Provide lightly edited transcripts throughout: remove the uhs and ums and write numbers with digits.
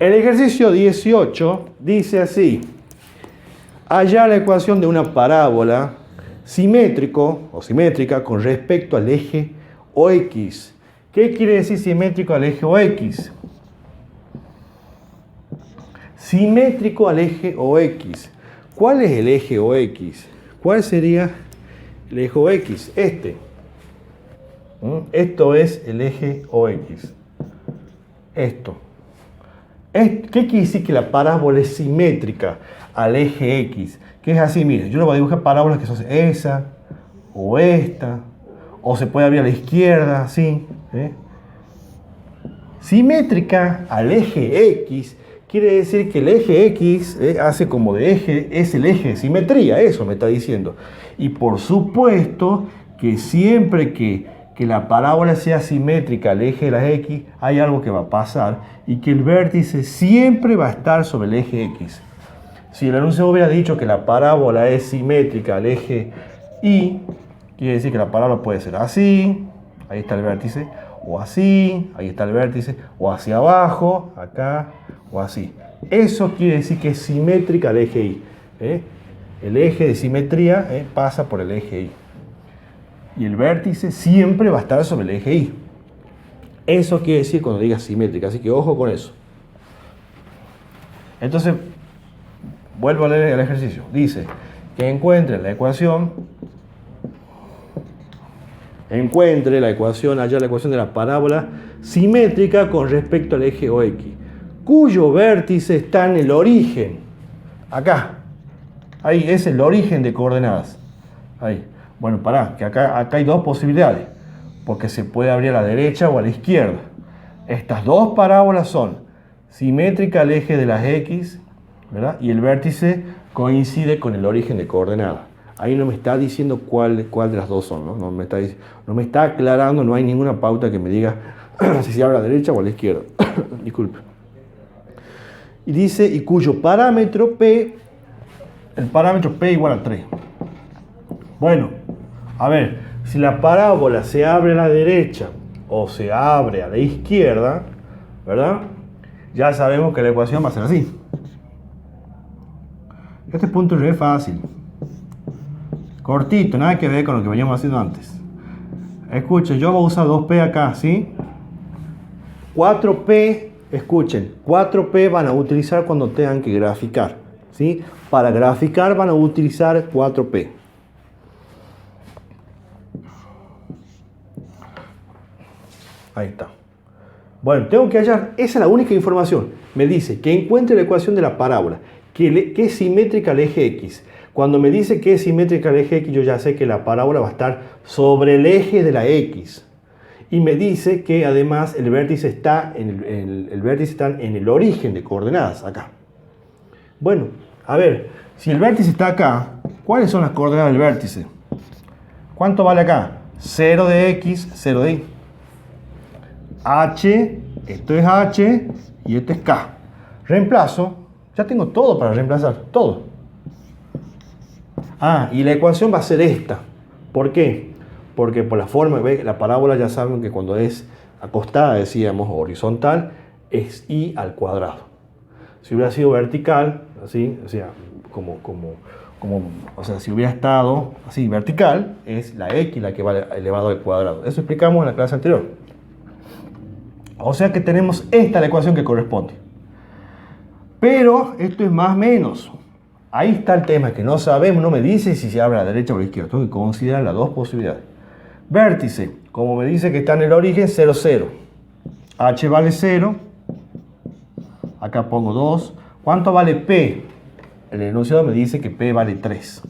El ejercicio 18 dice así: hallar la ecuación de una parábola simétrico o simétrica con respecto al eje OX. ¿Qué quiere decir simétrico al eje OX? Simétrico al eje OX. ¿Cuál es el eje OX? ¿Cuál sería el eje OX? Esto es el eje OX. Esto. ¿Qué quiere decir que la parábola es simétrica al eje X? Que es así, miren, yo le voy a dibujar parábolas que son esa, o esta, o se puede abrir a la izquierda, así. Simétrica al eje X quiere decir que el eje X hace como de eje, es el eje de simetría, eso me está diciendo. Y por supuesto que siempre que la parábola sea simétrica al eje de las X, hay algo que va a pasar y que el vértice siempre va a estar sobre el eje X. Si el enunciado hubiera dicho que la parábola es simétrica al eje Y, quiere decir que la parábola puede ser así, ahí está el vértice, o así, ahí está el vértice, o hacia abajo, acá, o así. Eso quiere decir que es simétrica al eje Y. El eje de simetría pasa por el eje Y. Y el vértice siempre va a estar sobre el eje Y. Eso quiere decir cuando diga simétrica, así que ojo con eso. Entonces, vuelvo a leer el ejercicio. Dice que encuentre la ecuación, hallar la ecuación de la parábola simétrica con respecto al eje OX, cuyo vértice está en el origen. Acá. Ahí es el origen de coordenadas. Ahí. Bueno, pará, que acá hay dos posibilidades, porque se puede abrir a la derecha o a la izquierda. Estas dos parábolas son simétricas al eje de las X, ¿verdad? Y el vértice coincide con el origen de coordenadas. Ahí no me está diciendo cuál de las dos son, ¿no? No me está aclarando, no hay ninguna pauta que me diga si se abre a la derecha o a la izquierda. Disculpe. Y dice, y cuyo parámetro P, el parámetro P igual a 3. Bueno, a ver, si la parábola se abre a la derecha o se abre a la izquierda, ¿verdad? Ya sabemos que la ecuación va a ser así. Este punto es fácil. Cortito, nada que ver con lo que veníamos haciendo antes. Escuchen, yo voy a usar 2P acá, ¿sí? 4P, escuchen, 4P van a utilizar cuando tengan que graficar, ¿sí? Para graficar van a utilizar 4P. Ahí está. Bueno, tengo que hallar, esa es la única información. Me dice que encuentre la ecuación de la parábola, que es simétrica al eje X. Cuando me dice que es simétrica al eje X, yo ya sé que la parábola va a estar sobre el eje de la X. Y me dice que además el vértice está en el origen de coordenadas, acá. Bueno, a ver, si el vértice está acá, ¿cuáles son las coordenadas del vértice? ¿Cuánto vale acá? 0 de X, 0 de Y. H, esto es H y esto es K. Reemplazo, ya tengo todo para reemplazar, todo. Y la ecuación va a ser esta. ¿Por qué? Porque por la forma, ¿ve? La parábola ya saben que cuando es acostada, decíamos, horizontal, es I al cuadrado. Si hubiera sido vertical, así, o sea, si hubiera estado así, vertical, es la X la que va elevado al cuadrado. Eso explicamos en la clase anterior. O sea que tenemos esta la ecuación que corresponde. Pero esto es más o menos. Ahí está el tema, que no sabemos, no me dice si se abre a la derecha o a la izquierda. Tengo que considerar las dos posibilidades. Vértice, como me dice que está en el origen, 0, 0. H vale 0. Acá pongo 2. ¿Cuánto vale P? El enunciado me dice que P vale 3.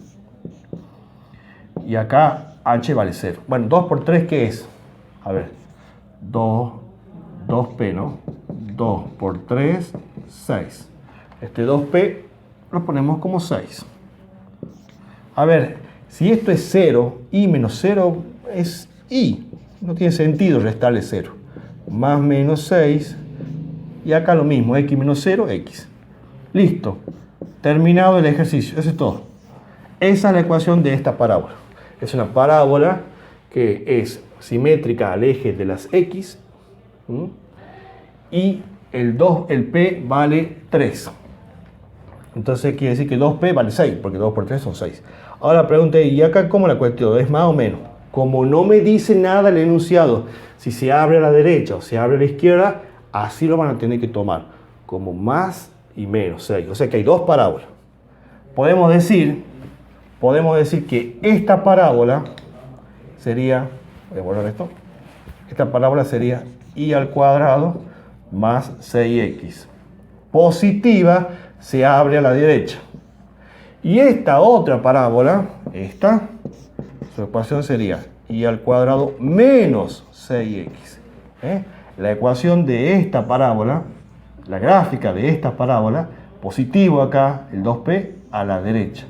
Y acá H vale 0. Bueno, 2 por 3, ¿qué es? A ver, 2P, ¿no? 2 por 3, 6. Este 2P lo ponemos como 6. A ver, si esto es 0, I menos 0 es I. No tiene sentido restarle 0. Más menos 6. Y acá lo mismo, X menos 0, X. Listo. Terminado el ejercicio. Eso es todo. Esa es la ecuación de esta parábola. Es una parábola que es simétrica al eje de las X. Y el P vale 3. Entonces quiere decir que 2P vale 6, porque 2 por 3 son 6. Ahora la pregunta es, ¿y acá cómo la cuestión? ¿Es más o menos? Como no me dice nada el enunciado, si se abre a la derecha o se abre a la izquierda, así lo van a tener que tomar, como más y menos 6. O sea que hay dos parábolas. Podemos decir que esta parábola sería, voy a borrar esto, esta parábola sería y al cuadrado más 6x. Positiva se abre a la derecha. Y esta otra parábola, su ecuación sería y al cuadrado menos 6x. La ecuación de esta parábola, la gráfica de esta parábola, positivo acá, el 2p, a la derecha.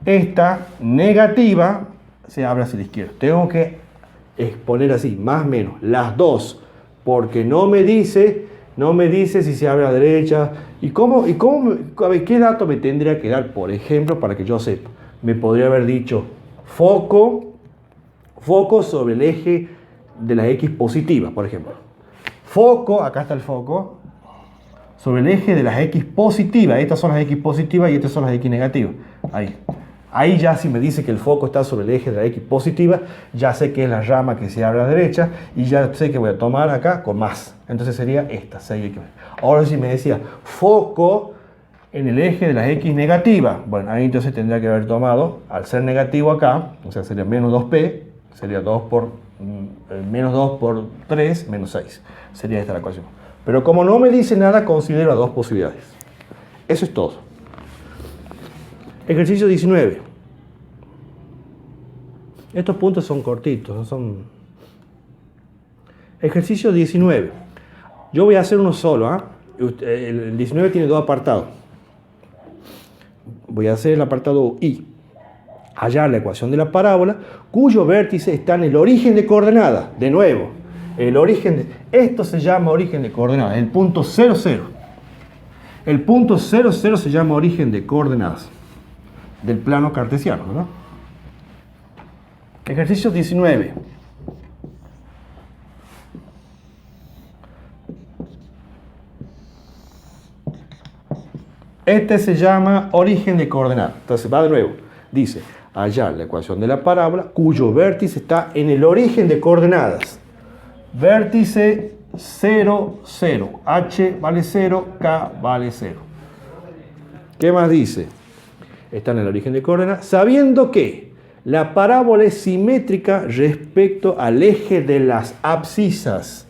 Esta negativa se abre hacia la izquierda. Tengo que exponer así, más o menos, las dos, porque no me dice si se abre a la derecha. A ver, ¿qué dato me tendría que dar, por ejemplo, para que yo sepa? Me podría haber dicho foco sobre el eje de las X positivas, por ejemplo. Foco, acá está el foco, sobre el eje de las X positivas. Estas son las X positivas y estas son las X negativas. Ahí ya si me dice que el foco está sobre el eje de la X positiva, ya sé que es la rama que se abre a la derecha y ya sé que voy a tomar acá con más. Entonces sería esta, 6x. Ahora si me decía foco en el eje de las X negativas, bueno, ahí entonces tendría que haber tomado, al ser negativo acá, o sea, sería menos 2p, sería menos 2 por 3, menos 6. Sería esta la ecuación. Pero como no me dice nada, considero las dos posibilidades. Eso es todo. Ejercicio 19. Estos puntos son cortitos, no son... Ejercicio 19. Yo voy a hacer uno solo. El 19 tiene dos apartados. Voy a hacer el apartado I. Hallar la ecuación de la parábola, cuyo vértice está en el origen de coordenadas. De nuevo, esto se llama origen de coordenadas, el punto 0, 0. El punto 0, 0 se llama origen de coordenadas del plano cartesiano, ¿verdad? Ejercicio 19. Este se llama origen de coordenadas. Entonces va de nuevo. Dice, hallar la ecuación de la parábola cuyo vértice está en el origen de coordenadas. Vértice 0, 0. H vale 0, K vale 0. ¿Qué más dice? Está en el origen de coordenadas, sabiendo que la parábola es simétrica respecto al eje de las abscisas.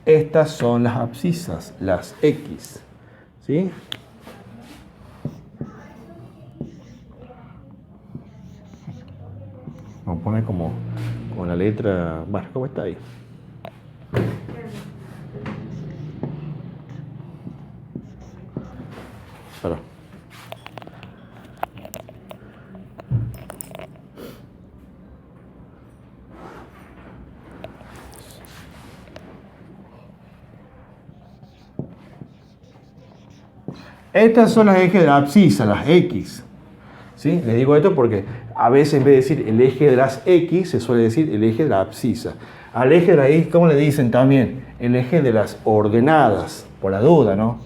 Estas son las abscisas, las X. ¿Sí? Vamos a poner como con la letra... Bueno, ¿cómo está ahí? Perdón. Estas son las ejes de la abscisa, las X. ¿Sí? Les digo esto porque a veces en vez de decir el eje de las X, se suele decir el eje de la abscisa. Al eje de la X, ¿cómo le dicen también? El eje de las ordenadas, por la duda, ¿no?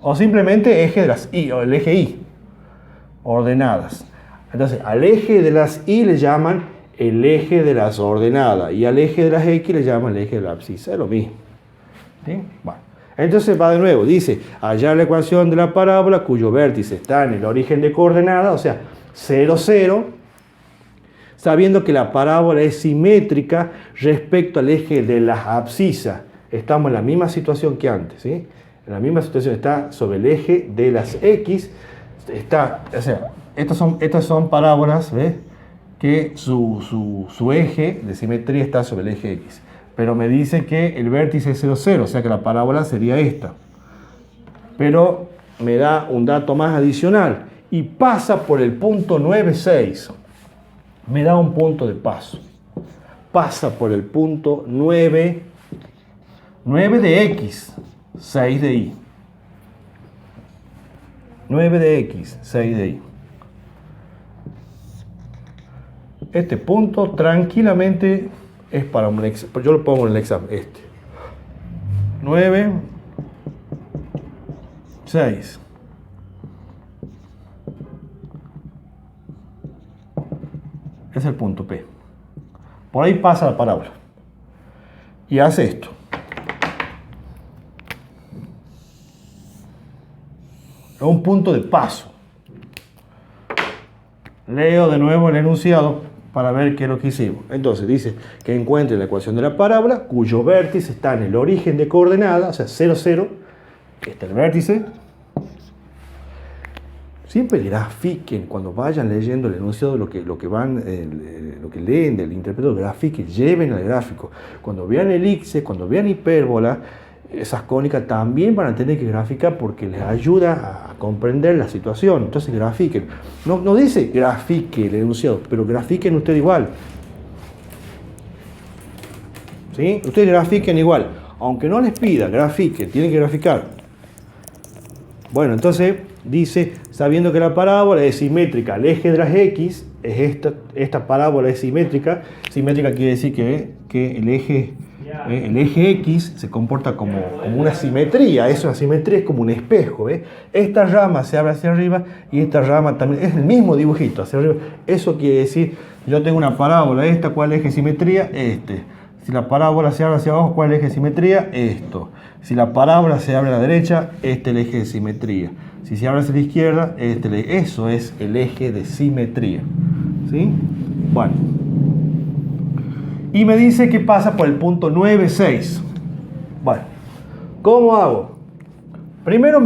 O simplemente eje de las Y, o el eje Y. Ordenadas. Entonces, al eje de las Y le llaman el eje de las ordenadas. Y al eje de las X le llaman el eje de la abscisa. Es lo mismo. ¿Sí? Bueno. Entonces va de nuevo, dice, hallar la ecuación de la parábola cuyo vértice está en el origen de coordenadas, o sea, 0, 0, sabiendo que la parábola es simétrica respecto al eje de las abscisas. Estamos en la misma situación que antes, ¿sí? En la misma situación, está sobre el eje de las X, o sea, estas son parábolas, ¿ves? Que su eje de simetría está sobre el eje X. Pero me dice que el vértice es 0, 0, o sea que la parábola sería esta. Pero me da un dato más adicional y pasa por el punto 9, 6. Me da un punto de paso. Pasa por el punto 9 de X, 6 de Y. 9 de X, 6 de Y. Este punto tranquilamente es para un examen. Yo lo pongo en el examen, 9, 6. Es el punto P. Por ahí pasa la parábola. Y hace esto. Es un punto de paso. Leo de nuevo el enunciado para ver qué es lo que hicimos. Entonces dice que encuentre la ecuación de la parábola cuyo vértice está en el origen de coordenada, o sea, 0, 0. Está el vértice. Siempre grafiquen, cuando vayan leyendo el enunciado, lo que leen del interpretador, grafiquen, lleven al gráfico. Cuando vean elipse, cuando vean hipérbola, esas cónicas también van a tener que graficar porque les ayuda a comprender la situación. Entonces grafiquen. No dice grafique el enunciado, pero grafiquen ustedes igual. ¿Sí? Ustedes grafiquen igual. Aunque no les pida, grafiquen, tienen que graficar. Bueno, entonces dice, sabiendo que la parábola es simétrica al eje de las X, es esta parábola es simétrica. Simétrica quiere decir que el eje X se comporta como una simetría. Es una simetría, es como un espejo. ¿Ves? Esta rama se abre hacia arriba y esta rama también. Es el mismo dibujito hacia arriba. Eso quiere decir, yo tengo una parábola, esta, ¿cuál es el eje de simetría? Este. Si la parábola se abre hacia abajo, ¿cuál es el eje de simetría? Esto. Si la parábola se abre a la derecha, este es el eje de simetría. Si se abre hacia la izquierda, eso es el eje de simetría. ¿Sí? Bueno. Y me dice que pasa por el punto 9, 6. Bueno, ¿cómo hago? Primero,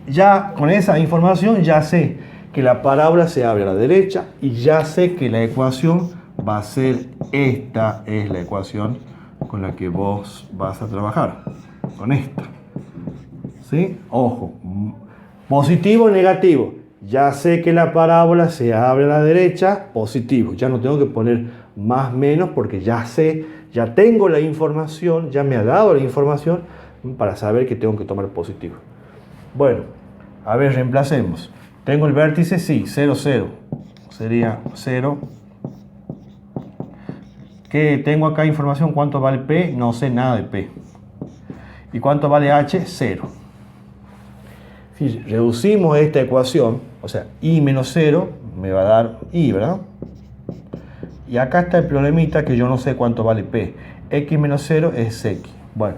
ya con esa información, ya sé que la parábola se abre a la derecha y ya sé que la ecuación va a ser esta, es la ecuación con la que vos vas a trabajar, con esta. ¿Sí? Ojo, positivo o negativo. Ya sé que la parábola se abre a la derecha, positivo. Ya no tengo que poner más menos porque ya sé, ya tengo la información, ya me ha dado la información para saber que tengo que tomar positivo. Bueno, a ver, reemplacemos. Tengo el vértice, sí, 0, 0. Sería 0. ¿Qué tengo acá información? ¿Cuánto vale P? No sé nada de P. ¿Y cuánto vale H? 0. Si reducimos esta ecuación, o sea, I menos 0 me va a dar I, ¿verdad? Y acá está el problemita que yo no sé cuánto vale P. X menos 0 es X. Bueno,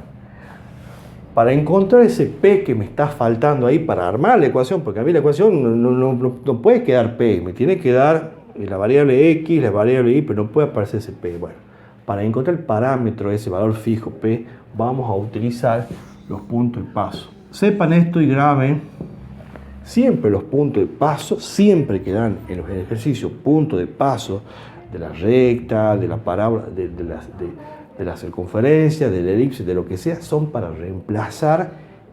para encontrar ese P que me está faltando ahí para armar la ecuación, porque a mí la ecuación no puede quedar P, me tiene que dar la variable X, la variable Y, pero no puede aparecer ese P. Bueno, para encontrar el parámetro, ese valor fijo P, vamos a utilizar los puntos de paso. Sepan esto y graben. Siempre los puntos de paso, siempre que dan en los ejercicios puntos de paso de la recta, de la parábola, de la circunferencia, de la elipse, de lo que sea, son para reemplazar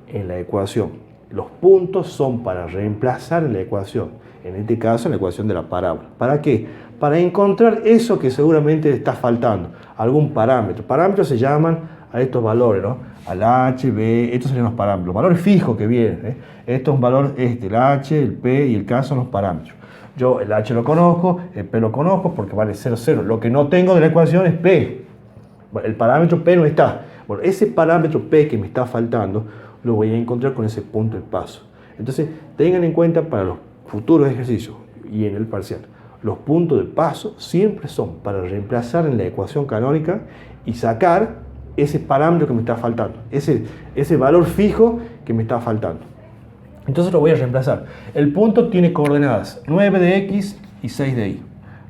en la ecuación. Los puntos son para reemplazar en la ecuación. En este caso, en la ecuación de la parábola. ¿Para qué? Para encontrar eso que seguramente está faltando. Algún parámetro. Parámetros se llaman a estos valores, ¿no? Al H, B, estos serían los parámetros. Los valores fijos que vienen. Esto es un valor, el H, el P y el K son los parámetros. Yo el H lo conozco, el P lo conozco porque vale 0, 0. Lo que no tengo de la ecuación es P. Bueno, el parámetro P no está. Bueno, ese parámetro P que me está faltando lo voy a encontrar con ese punto de paso. Entonces, tengan en cuenta para los futuros ejercicios y en el parcial. Los puntos de paso siempre son para reemplazar en la ecuación canónica y sacar ese parámetro que me está faltando, ese valor fijo que me está faltando. Entonces lo voy a reemplazar. El punto tiene coordenadas 9 de X y 6 de Y.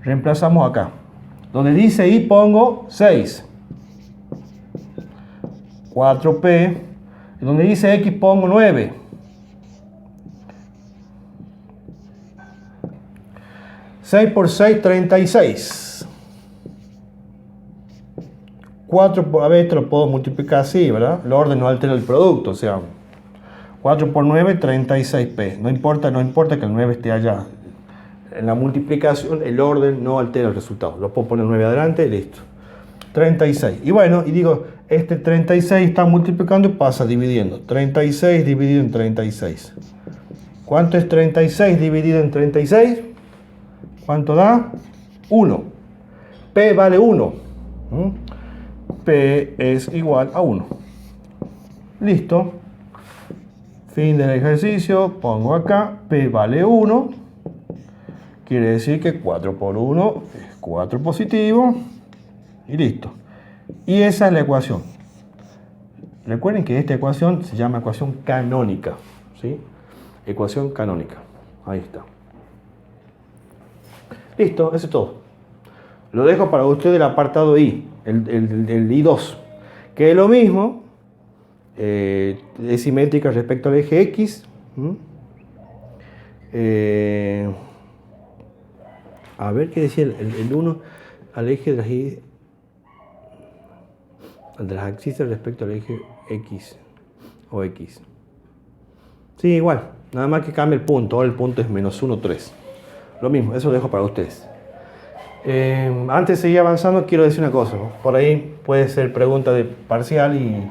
Reemplazamos acá. Donde dice Y pongo 6. 4P. Donde dice X pongo 9. 6 por 6, 36. 4 por, a ver, esto lo puedo multiplicar así, ¿verdad? El orden no altera el producto, o sea, 4 por 9, 36P. No importa que el 9 esté allá. En la multiplicación, el orden no altera el resultado. Lo puedo poner 9 adelante y listo. 36. Y bueno, y digo, este 36 está multiplicando y pasa dividiendo. 36 dividido en 36. ¿Cuánto es 36 dividido en 36? ¿Cuánto da? 1. P vale 1. P es igual a 1. Listo. Fin del ejercicio. Pongo acá. P vale 1. Quiere decir que 4 por 1 es 4 positivo. Y listo. Y esa es la ecuación. Recuerden que esta ecuación se llama ecuación canónica. ¿Sí? Ecuación canónica. Ahí está. Listo, eso es todo. Lo dejo para ustedes el apartado I, el I2, que es lo mismo, es simétrica respecto al eje X. A ver qué decía el 1 al eje de las axis respecto al eje X o X. Sí, igual, nada más que cambia el punto, ahora el punto es menos 1, 3. Lo mismo, eso lo dejo para ustedes. Antes de seguir avanzando, quiero decir una cosa, ¿no? Por ahí puede ser pregunta de parcial y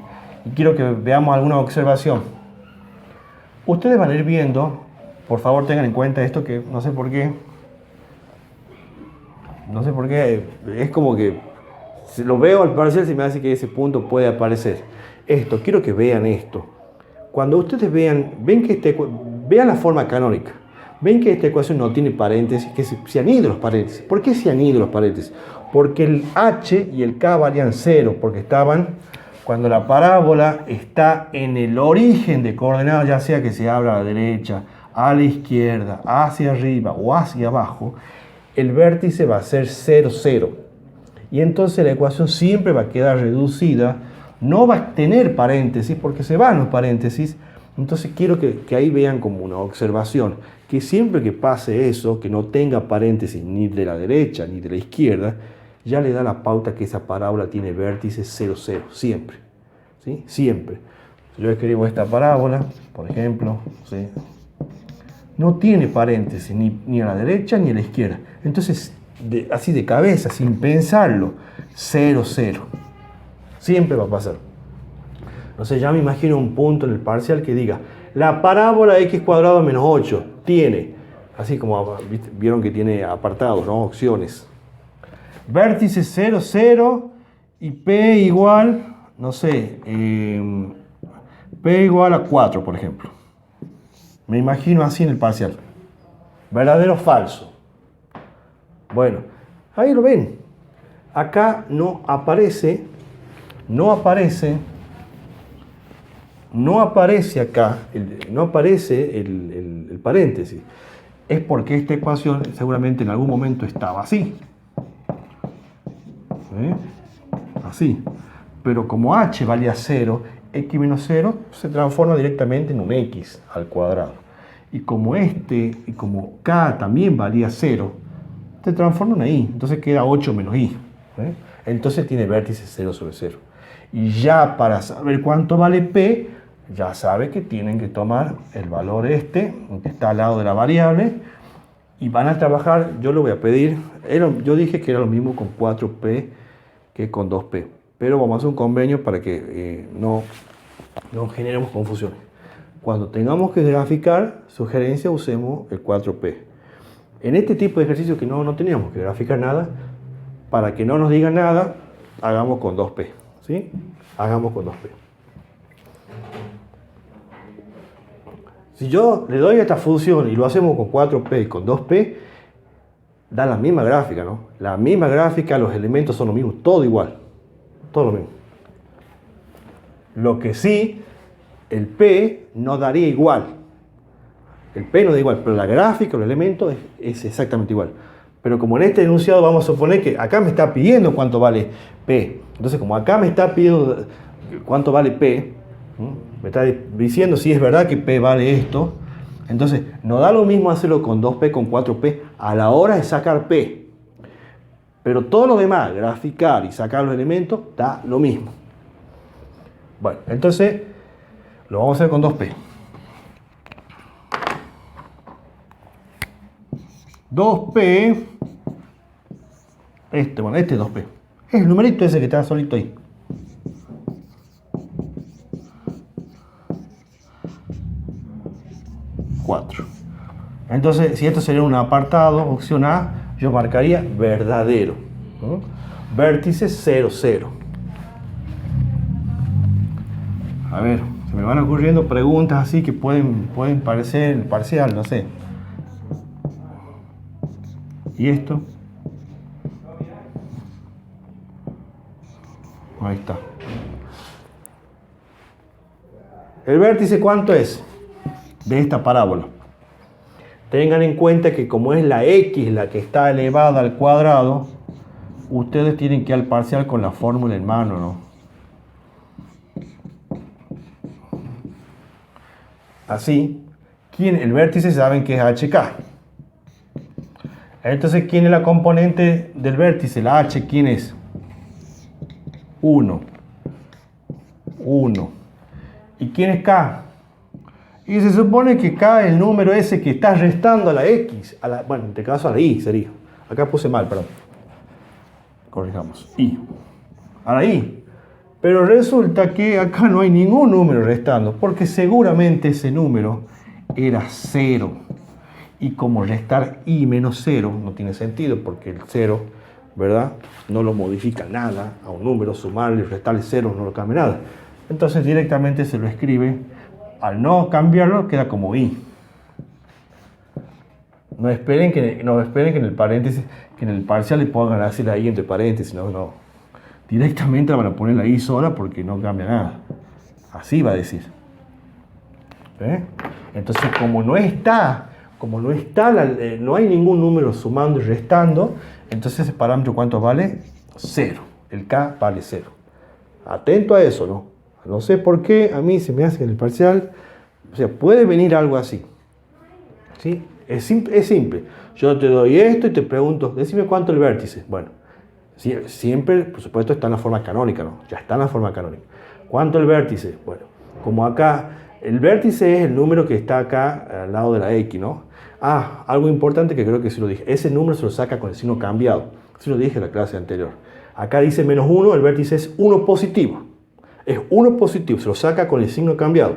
quiero que veamos alguna observación. Ustedes van a ir viendo, por favor tengan en cuenta esto que no sé por qué, es como que si lo veo al parcial se me hace que ese punto puede aparecer. Quiero que vean esto. Cuando ustedes vean la forma canónica. Ven que esta ecuación no tiene paréntesis, que se han ido los paréntesis. ¿Por qué se han ido los paréntesis? Porque el h y el k valían 0, porque estaban, cuando la parábola está en el origen de coordenadas, ya sea que se abra a la derecha, a la izquierda, hacia arriba o hacia abajo, el vértice va a ser 0, 0. Y entonces la ecuación siempre va a quedar reducida, no va a tener paréntesis, porque se van los paréntesis. Entonces quiero que ahí vean como una observación, que siempre que pase eso, que no tenga paréntesis ni de la derecha ni de la izquierda, ya le da la pauta que esa parábola tiene vértice 0, 0, siempre. ¿Sí? Siempre. Si yo escribo esta parábola, por ejemplo, ¿sí? No tiene paréntesis ni a la derecha ni a la izquierda. Entonces, así de cabeza, sin pensarlo, 0, 0. Siempre va a pasar. Entonces ya me imagino un punto en el parcial que diga, la parábola x cuadrado menos 8 tiene, así como vieron que tiene apartados, ¿no? Opciones. Vértice 0, 0 y P igual, no sé, P igual a 4, por ejemplo. Me imagino así en el parcial. ¿Verdadero o falso? Bueno, ahí lo ven. Acá no aparece acá, no aparece el paréntesis. Es porque esta ecuación seguramente en algún momento estaba así. ¿Sí? Así. Pero como h valía 0, x menos 0 se transforma directamente en un x al cuadrado. Y como k también valía 0, se transforma en una y. Entonces queda 8 menos y. Entonces tiene vértice 0 sobre 0. Y ya para saber cuánto vale P, ya sabe que tienen que tomar el valor que está al lado de la variable, y van a trabajar, yo lo voy a pedir, yo dije que era lo mismo con 4P que con 2P, pero vamos a hacer un convenio para que no generemos confusiones. Cuando tengamos que graficar, sugerencia, usemos el 4P. En este tipo de ejercicio que no teníamos que graficar nada, para que no nos digan nada, hagamos con 2P. ¿Sí? Hagamos con 2P. Si yo le doy esta función y lo hacemos con 4P y con 2P, da la misma gráfica, ¿no? La misma gráfica, los elementos son los mismos, todo igual. Todo lo mismo. Lo que sí, el P no daría igual. El P no da igual, pero la gráfica, los elementos es exactamente igual. Pero como en este enunciado vamos a suponer que acá me está pidiendo cuánto vale P. Entonces, como acá me está pidiendo cuánto vale P, me está diciendo si es verdad que P vale esto, entonces no da lo mismo hacerlo con 2P, con 4P, a la hora de sacar P. Pero todo lo demás, graficar y sacar los elementos, da lo mismo. Bueno, entonces lo vamos a hacer con 2P. 2P, este es 2P. Es el numerito ese que está solito ahí. Entonces, si esto sería un apartado, opción A, yo marcaría verdadero. ¿No? Vértice 0, 0. A ver, Se me van ocurriendo preguntas así que pueden parecer parcial, no sé. ¿Y esto? Ahí está. ¿El vértice cuánto es? De esta parábola. Tengan en cuenta que como es la x la que está elevada al cuadrado, ustedes tienen que ir al parcial con la fórmula en mano, ¿no? Así, el vértice saben que es HK. Entonces, ¿quién es la componente del vértice? La H, ¿quién es? 1. 1. ¿Y quién es K? Y se supone que K es el número ese que está restando a la X. Bueno, en este caso a la Y sería. Acá puse mal, perdón. Corrijamos. Y. A la Y. Pero resulta que acá no hay ningún número restando, porque seguramente ese número era 0. Y como restar I menos 0 no tiene sentido, porque el 0, ¿verdad?, no lo modifica nada a un número, sumarle y restarle 0 no lo cambia nada. Entonces directamente se lo escribe, al no cambiarlo queda como I. No esperen que en el paréntesis, que en el parcial le pongan así la I entre paréntesis, no. Directamente van a poner la I sola porque no cambia nada. Así va a decir. Entonces, como no hay ningún número sumando y restando, entonces ese parámetro ¿cuánto vale? 0. El K vale 0. Atento a eso, ¿no? No sé por qué a mí se me hace que en el parcial, o sea, puede venir algo así. ¿Sí? Es simple. Yo te doy esto y te pregunto, decime cuánto el vértice. Bueno, siempre, por supuesto, está en la forma canónica, ¿no? Ya está en la forma canónica. ¿Cuánto el vértice? Bueno, como acá, el vértice es el número que está acá al lado de la X, ¿no? Algo importante que creo que sí lo dije. Ese número se lo saca con el signo cambiado. Sí lo dije en la clase anterior. Acá dice menos 1, el vértice es 1 positivo. Es 1 positivo, se lo saca con el signo cambiado.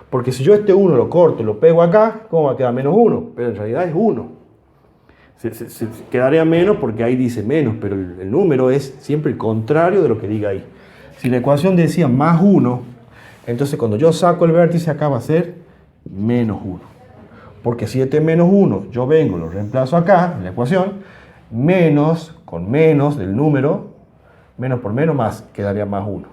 Porque si yo este 1 lo corto y lo pego acá, ¿cómo va a quedar? Menos 1. Pero en realidad es 1. Se quedaría menos porque ahí dice menos, pero el número es siempre el contrario de lo que diga ahí. Si la ecuación decía más 1, entonces cuando yo saco el vértice acá va a ser menos 1. Porque si este menos 1, yo vengo, lo reemplazo acá en la ecuación, menos con menos del número, menos por menos más, quedaría más 1.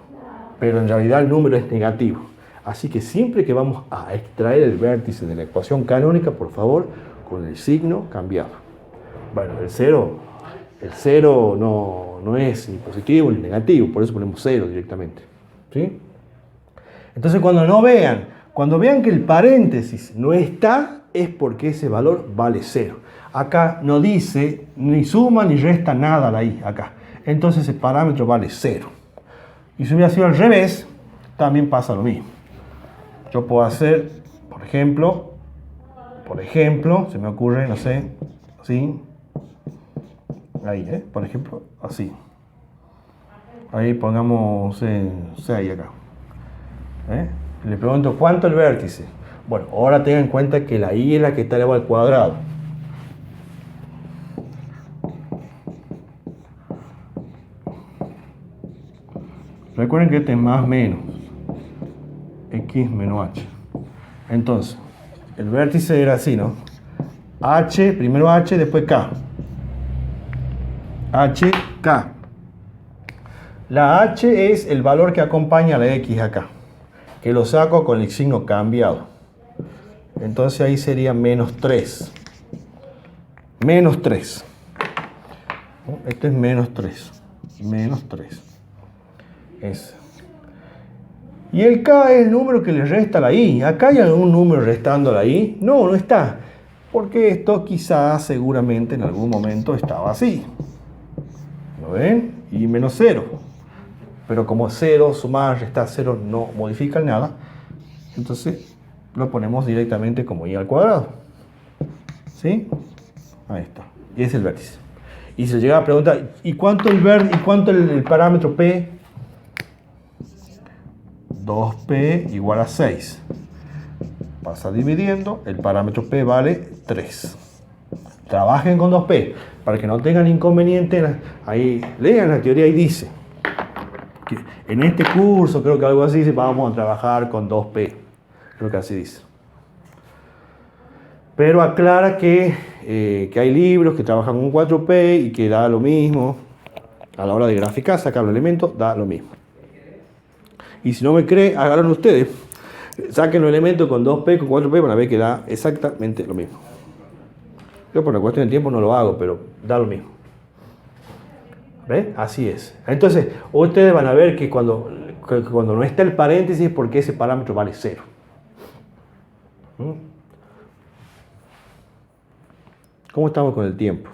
Pero en realidad el número es negativo. Así que siempre que vamos a extraer el vértice de la ecuación canónica, por favor, con el signo cambiado. Bueno, el 0 no es ni positivo ni negativo, por eso ponemos 0 directamente. ¿Sí? Entonces cuando vean que el paréntesis no está, es porque ese valor vale 0. Acá no dice ni suma ni resta nada la I, acá. Entonces ese parámetro vale 0. Y si hubiera sido al revés, también pasa lo mismo. Yo puedo hacer, por ejemplo, se me ocurre, no sé, así. Ahí, por ejemplo, así. Ahí pongamos 6 acá. Le pregunto, ¿cuánto el vértice? Bueno, ahora tengan en cuenta que la I es la que está elevada al cuadrado. Recuerden que este es más menos. X menos H. Entonces, el vértice era así, ¿no? H, primero H, después K. H, K. La H es el valor que acompaña a la X acá, que lo saco con el signo cambiado. Entonces ahí sería menos 3. Menos 3. Este es menos 3. Menos 3. Ese. Y el K es el número que le resta a la I. ¿Acá hay algún número restando a la I? No, no está. Porque esto quizás, seguramente, en algún momento estaba así. ¿Lo ven? Y menos 0. Pero como 0, sumar, restar 0 no modifican nada, entonces lo ponemos directamente como I al cuadrado. ¿Sí? Ahí está. Y es el vértice. Y se llega a preguntar, ¿y cuánto el parámetro P? 2P igual a 6. Pasa dividiendo, el parámetro P vale 3. Trabajen con 2P, para que no tengan inconveniente. Ahí lean la teoría y dice en este curso, creo que algo así, vamos a trabajar con 2P. Creo que así dice. Pero aclara que hay libros que trabajan con 4P y que da lo mismo. A la hora de graficar, sacar los elementos, da lo mismo. Y si no me cree, háganlo ustedes. Saquen los elementos con 2P, con 4P, para ver que da exactamente lo mismo. Yo por la cuestión de tiempo no lo hago, pero da lo mismo. ¿Ven? Así es. Entonces, ustedes van a ver que cuando no está el paréntesis es porque ese parámetro vale 0. ¿Cómo estamos con el tiempo?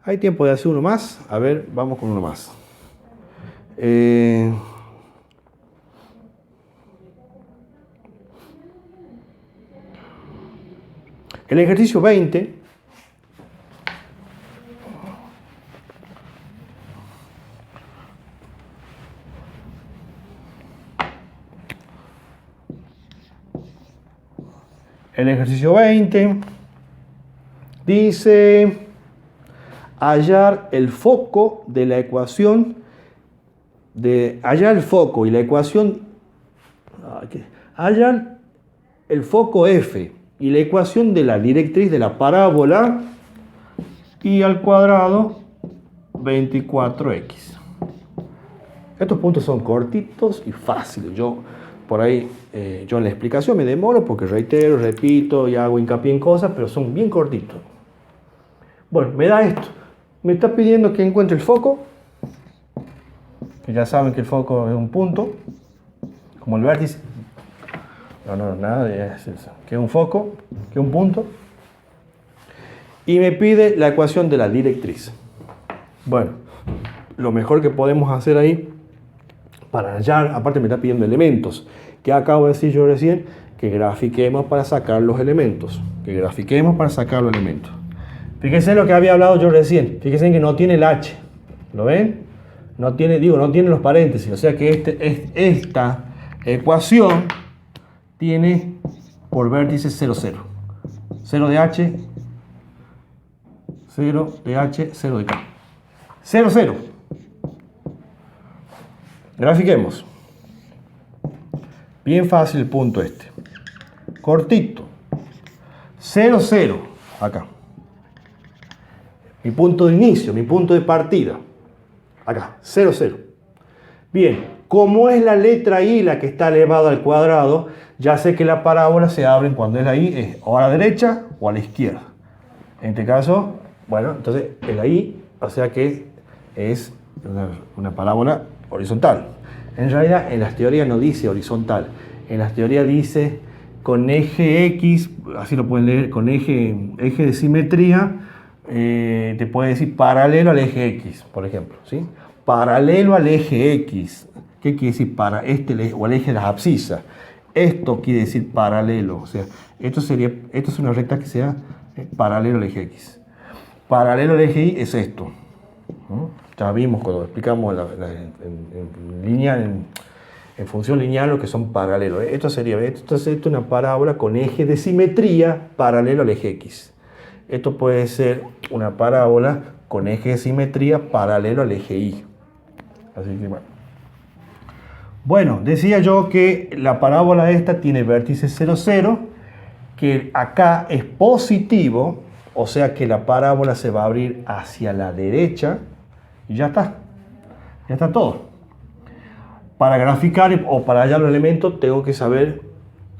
¿Hay tiempo de hacer uno más? A ver, vamos con uno más. El ejercicio 20 dice hallar el foco de la ecuación hallar el foco y la ecuación hallar el foco f y la ecuación de la directriz de la parábola y al cuadrado 24x. Estos puntos son cortitos y fáciles. Yo por ahí, yo en la explicación me demoro porque reitero, repito y hago hincapié en cosas, pero son bien cortitos. Bueno, me da esto. Me está pidiendo que encuentre el foco, que ya saben que el foco es un punto, como el vértice. Nada de eso. Que es un foco, que es un punto. Y me pide la ecuación de la directriz. Bueno, lo mejor que podemos hacer ahí, para hallar, aparte me está pidiendo elementos, que acabo de decir yo recién, que grafiquemos para sacar los elementos. Fíjense lo que había hablado yo recién. Fíjense que no tiene el H. ¿Lo ven? No tiene los paréntesis. O sea que esta ecuación tiene por vértice 0, 0. 0 de H, 0 de H, 0 de K. 0, 0. Grafiquemos. Bien fácil el punto este. Cortito. 0, 0. Acá. Mi punto de inicio, mi punto de partida. Acá, 0, 0. Bien, como es la letra I la que está elevada al cuadrado, ya sé que la parábola se abre cuando es la I, es o a la derecha o a la izquierda. En este caso, bueno, entonces es la I, o sea que es una parábola horizontal. En realidad, en las teorías no dice horizontal. En las teorías dice con eje X, así lo pueden leer, con eje de simetría, te puede decir paralelo al eje X, por ejemplo, ¿sí? Paralelo al eje X. ¿Qué quiere decir para este o el eje de las abscisas? Esto quiere decir paralelo, o sea, esto es una recta que sea paralelo al eje X. Paralelo al eje Y es esto, ¿no? Ya vimos cuando explicamos en función lineal lo que son paralelos. Esto es una parábola con eje de simetría paralelo al eje X. Esto puede ser una parábola con eje de simetría paralelo al eje Y. Así que bueno. Bueno, decía yo que la parábola esta tiene vértice 0, 0, que acá es positivo, o sea que la parábola se va a abrir hacia la derecha y ya está todo. Para graficar o para hallar los elementos tengo que saber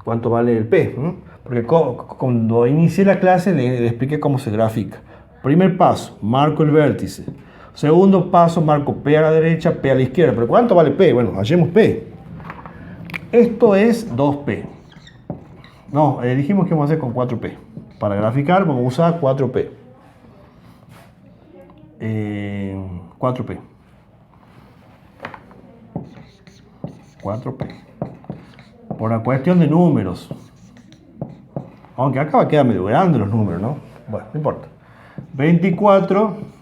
cuánto vale el P, ¿no? Porque cuando inicié la clase le expliqué cómo se grafica. Primer paso, marco el vértice. Segundo paso, marco P a la derecha, P a la izquierda. ¿Pero cuánto vale P? Bueno, hallemos P. Esto es 2P. No, dijimos que vamos a hacer con 4P. Para graficar vamos a usar 4P. 4P. 4P. Por la cuestión de números. Aunque acá va a quedar medio grande los números, ¿no? Bueno, no importa. 24.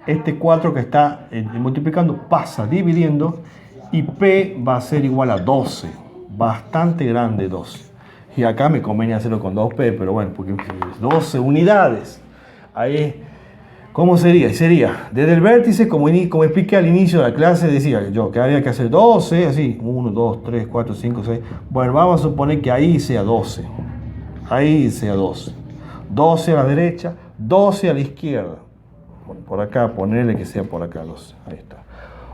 Este 4 que está multiplicando pasa dividiendo y P va a ser igual a 12. Bastante grande 12. Y acá me conviene hacerlo con 2P, pero bueno, porque 12 unidades. Ahí ¿Cómo sería? Sería, desde el vértice, como expliqué al inicio de la clase, decía yo que había que hacer 12, así, 1, 2, 3, 4, 5, 6. Bueno, vamos a suponer que ahí sea 12. Ahí sea 12. 12 a la derecha, 12 a la izquierda. Bueno, por acá, ponerle que sea por acá 12. Ahí está.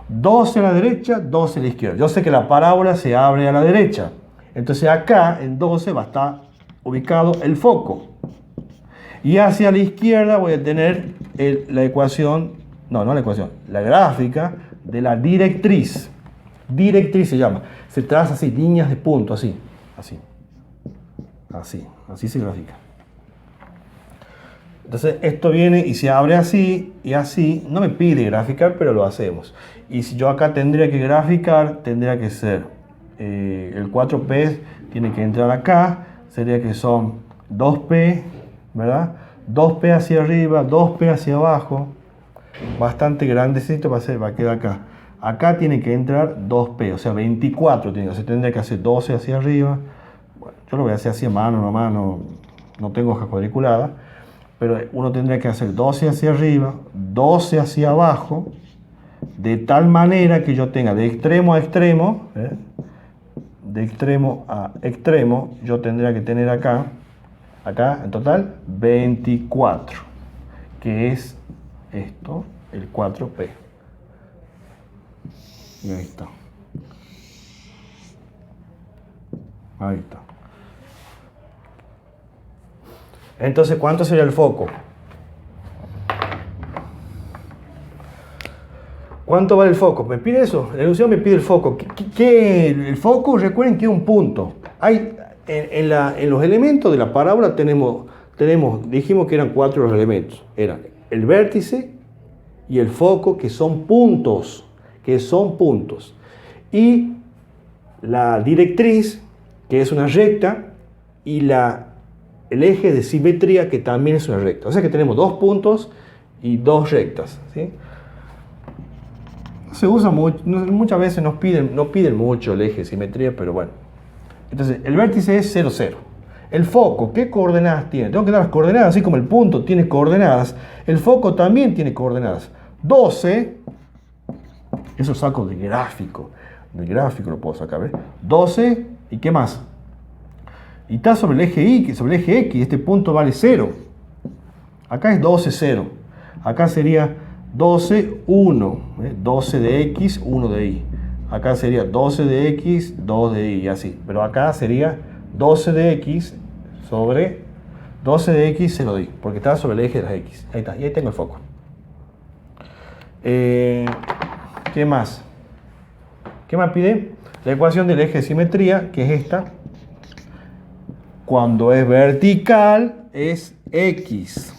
12 a la derecha, 12 a la izquierda. Yo sé que la parábola se abre a la derecha. Entonces acá, en 12, va a estar ubicado el foco. Y hacia la izquierda voy a tener la ecuación, no la ecuación, la gráfica de la directriz. Directriz se llama. Se traza así, líneas de punto, así. Así se grafica. Entonces esto viene y se abre así y así. No me pide graficar, pero lo hacemos. Y si yo acá tendría que graficar, tendría que ser el 4P tiene que entrar acá. Sería que son 2P, ¿verdad? 2P hacia arriba, 2P hacia abajo. Bastante grandecito va a quedar acá. Acá tiene que entrar 2P, o sea 24 tiene que hacer. Tendría que hacer 12 hacia arriba. Bueno, yo lo voy a hacer así a mano, no tengo hoja cuadriculada. Pero uno tendría que hacer 12 hacia arriba, 12 hacia abajo, de tal manera que yo tenga de extremo a extremo, de extremo a extremo, yo tendría que tener acá en total 24, que es esto, el 4P. Y ahí está. Ahí está. Entonces, ¿cuánto sería el foco? ¿Cuánto vale el foco? ¿Me pide eso? La ilusión me pide el foco. El foco, recuerden que es un punto. Hay, en los elementos de la parábola dijimos que eran 4 los elementos. Eran el vértice y el foco, que son puntos. Y la directriz, que es una recta, y el eje de simetría, que también es una recta. O sea que tenemos 2 puntos y 2 rectas, ¿sí? Se usa mucho, muchas veces no piden mucho el eje de simetría, pero bueno. Entonces, el vértice es 0, 0. El foco, ¿qué coordenadas tiene? Tengo que dar las coordenadas, así como el punto tiene coordenadas, el foco también tiene coordenadas. 12, eso saco del gráfico lo puedo sacar, ¿ves? 12, ¿y qué más? Y está sobre el eje Y, sobre el eje X, este punto vale 0. Acá es 12, 0. Acá sería 12, 1. 12 de X, 1 de Y. Acá sería 12 de X, 2 de Y, y así. Pero acá sería 12 de X sobre 12 de X, 0 de Y. Porque está sobre el eje de las X. Ahí está, y ahí tengo el foco. ¿Qué más? ¿Qué más pide? La ecuación del eje de simetría, que es esta. Cuando es vertical es X.